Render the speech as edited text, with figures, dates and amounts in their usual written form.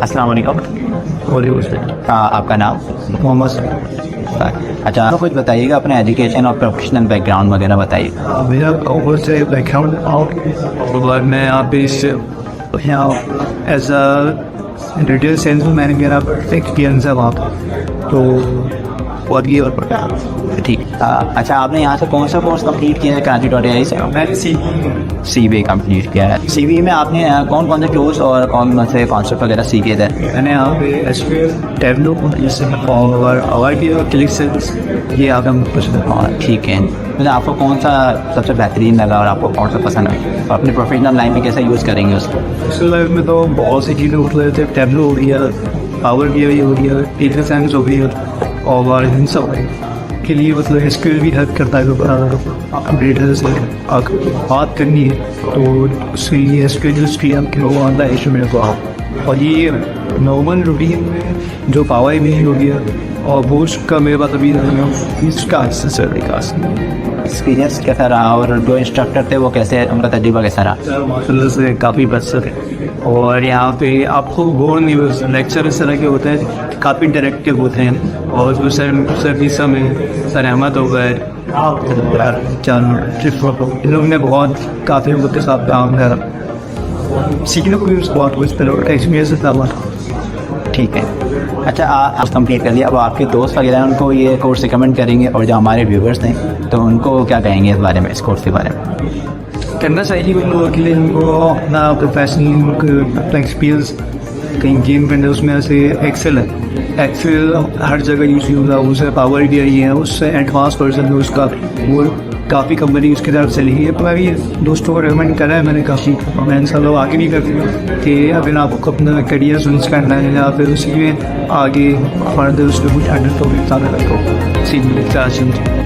अस्सलाम वालेकुम। आपका नाम? मोहम्मद। अच्छा, आप कुछ बताइएगा अपने एजुकेशन और प्रोफेशनल बैकग्राउंड वगैरह बताइए। मेरा ओवर से बैकग्राउंड और मैं यहाँ पे यहाँ एज अ रिटेल सेल्समैन मेरा एक्सपीरियंस है वहाँ पर, तो और ये और पढ़ा। ठीक। अच्छा, आपने यहाँ से कौन सा कोर्स कंप्लीट किया है कराची से? मैं CBA कंप्लीट किया है। CBA में आपने कौन कौन से टूल्स और कौन से कॉन्सेप्ट वगैरह सीखे थे? मैंने यहाँ पे SQL, टैबलो और क्लिक सेल्स ये आप हम हाँ ठीक है। मतलब आपको कौन सा सबसे बेहतरीन लगा और आपको कौन सा पसंद आया और अपनी प्रोफेशनल लाइफ में कैसे यूज़ करेंगे उसको? एक्चुअल लाइफ में तो बहुत सी चीज़ें उठ रहे थे। टैबलो हो गया, पावर BI हो गया, डेटा साइंस हो गया, और इन सब के लिए मतलब SQL भी हेल्प करता है। डेटा से बात करनी है तो उसके लिए SQL भी आपके आता है इशू मेरे को। और ये नॉर्मल रूटीन में जो पावर BI हो गया और वो उसका मेरे पास अभी इसका विकास एक्सपीरियंस कैसा रहा और जो इंस्ट्रक्टर थे वो कैसे, उनका तजुर्बा कैसा रहा? माशाल्लाह से काफ़ी बेहतर है। और यहाँ पे आपको बोर नहीं होता, लेक्चर इस तरह के होते हैं काफ़ी डायरेक्टिव होते हैं। और जो सर में सर अहमद हो गए, इन लोग ने बहुत काफ़ी लोगों के साथ काम करा, सीखने को भी बहुत कुछ एक्सपीरियंस था। ठीक है। अच्छा, आप कंप्लीट कर लिया, अब आपके दोस्त वगैरह उनको ये कोर्स रिकमेंड करेंगे और जो हमारे व्यूवर्स हैं तो उनको क्या कहेंगे इस बारे में, इस कोर्स के बारे में? करना चाहिए उन लोगों के लिए, उनको अपना प्रोफेशनल एक्सपीरियंस कहीं गेम करने उसमें से एक्सेल हर जगह यूज़ होगा। उससे पावर BI है, उससे एडवांस वर्जन है उसका, वो काफ़ी कंपनी उसकी तरफ से ली है। तो मैं भी दोस्तों को रिकमेंड करा है मैंने काफ़ी, मैं सब लोग आगे भी करती हूँ कि अगर आपको अपना करियर स्विच करना है या फिर उसी में आगे फर्दर उसमें कुछ एडिट हो सीखने